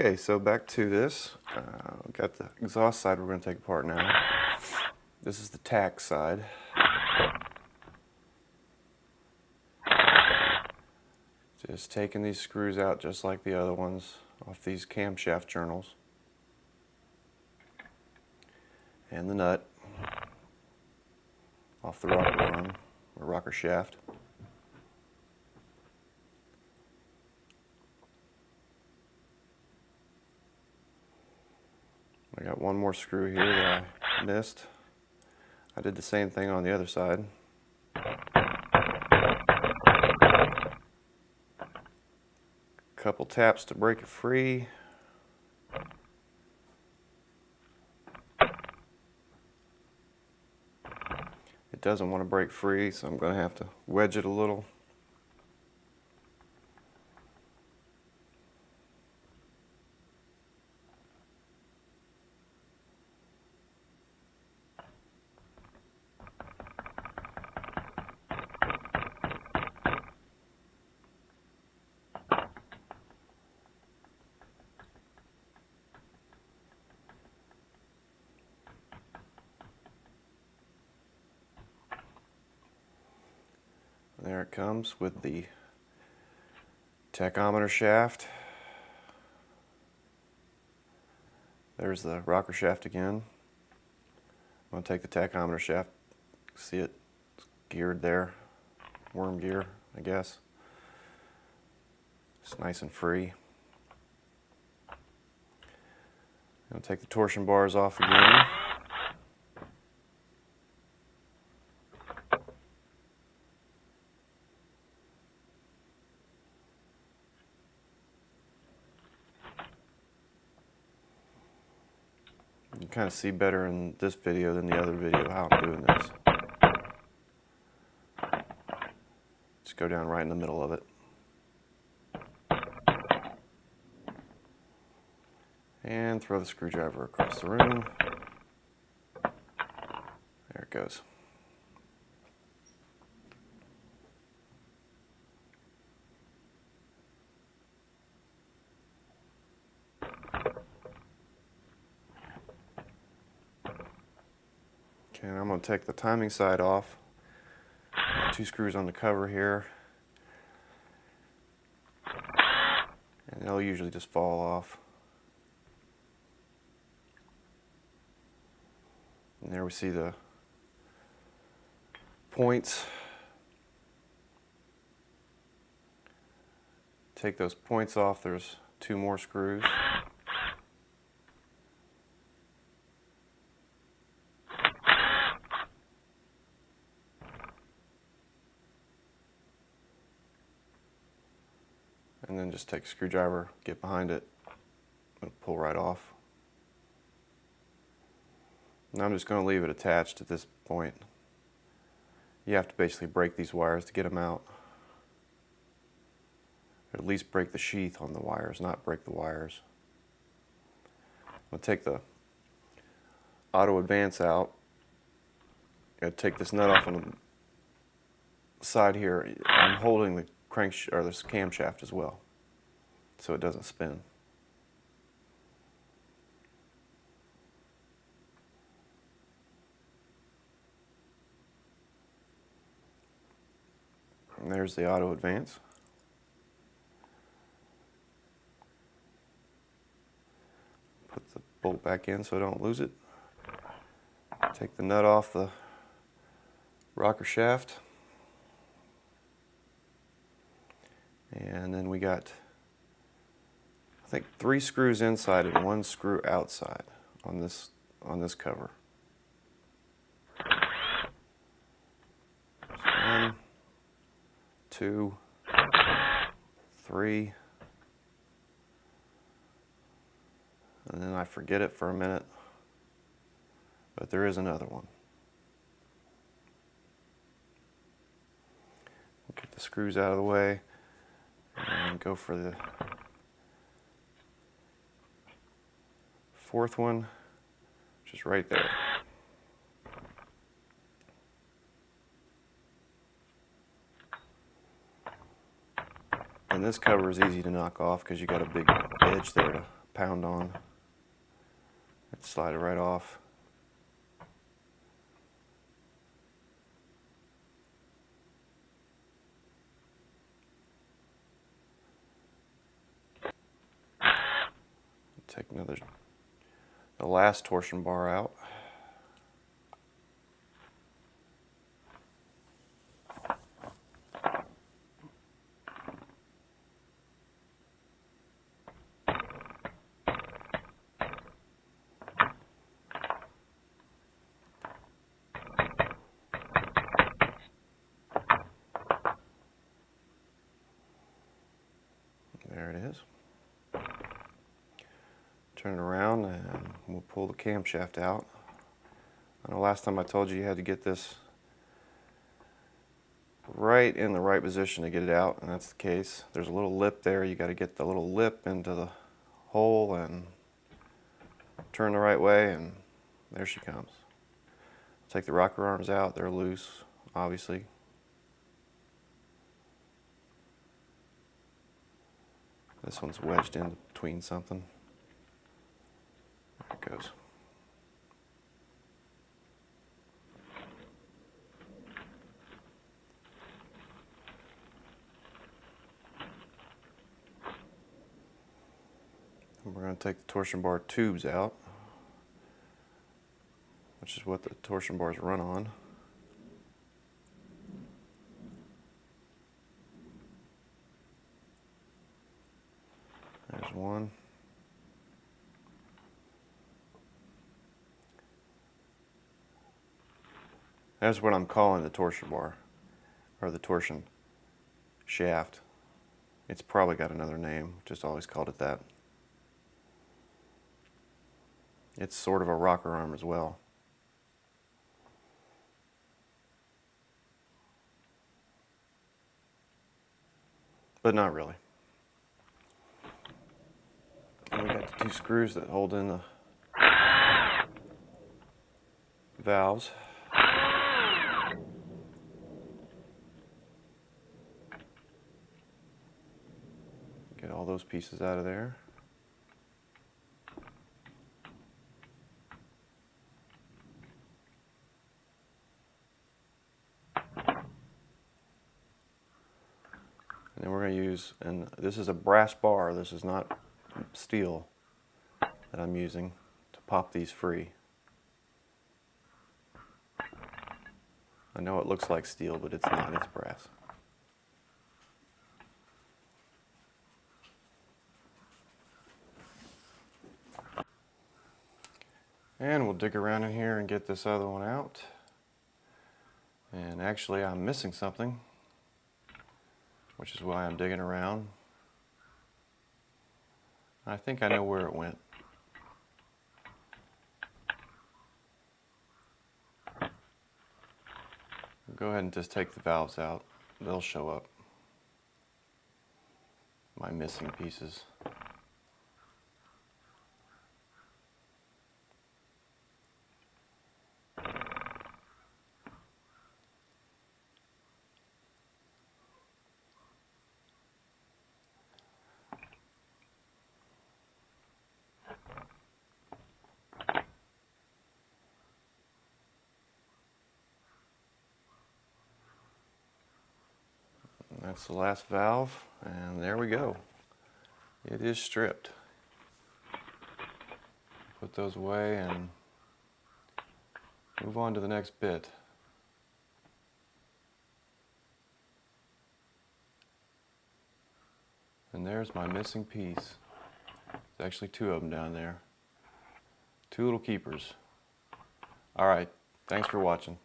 Okay, so back to this. Got the exhaust side we're going to take apart now. This is the tack side. Just taking these screws out just like the other ones off these camshaft journals. And the nut off the rocker arm or rocker shaft. I got one more screw here that I missed. I did the same thing on the other side. Couple taps to break it free. It doesn't want to break free, so I'm going to have to wedge it a little. There it comes with the tachometer shaft. There's the rocker shaft again. I'm going to take the tachometer shaft. See it geared there. Worm gear, I guess. It's nice and free. I'm going to take the torsion bars off again. You can kind of see better in this video than the other video how I'm doing this. Just go down right in the middle of it. And throw the screwdriver across the room. There it goes. Okay, and I'm going to take the timing side off. Two screws on the cover here. And they'll usually just fall off. And there we see the points. Take those points off, there's two more screws. And then just take a screwdriver, get behind it, and pull right off. And I'm just going to leave it attached at this point. You have to basically break these wires to get them out. Or at least break the sheath on the wires, not break the wires. I'm going to take the auto advance out. I'm going to take this nut off on the side here. I'm holding the or this camshaft as well, so it doesn't spin. And there's the auto advance. Put the bolt back in so I don't lose it. Take the nut off the rocker shaft. And then we got, I think, 3 screws inside and 1 screw outside on this cover. So 1, 2, 3, and then I forget it for a minute, but there is another one. Get the screws out of the way. And go for the 4th one, which is right there. And this cover is easy to knock off because you got a big edge there to pound on. Let's slide it right off. Take the last torsion bar out. There it is. Turn it around and we'll pull the camshaft out. I know last time I told you had to get this right in the right position to get it out, and that's the case. There's a little lip there. You got to get the little lip into the hole and turn the right way, and there she comes. Take the rocker arms out. They're loose, obviously. This one's wedged in between something. There it goes. And we're going to take the torsion bar tubes out, which is what the torsion bars run on. There's one. That's what I'm calling the torsion bar, or the torsion shaft. It's probably got another name, just always called it that. It's sort of a rocker arm as well. But not really. And we got the two screws that hold in the valves. Get all those pieces out of there. And then we're going to use, and this is a brass bar, this is not steel that I'm using to pop these free. I know it looks like steel, but it's not, it's brass. And we'll dig around in here and get this other one out. And actually I'm missing something, which is why I'm digging around. I think I know where it went. Go ahead and just take the valves out. They'll show up. My missing pieces. That's the last valve, and there we go. It is stripped. Put those away and move on to the next bit. And there's my missing piece. There's actually two of them down there. Two little keepers. All right, thanks for watching.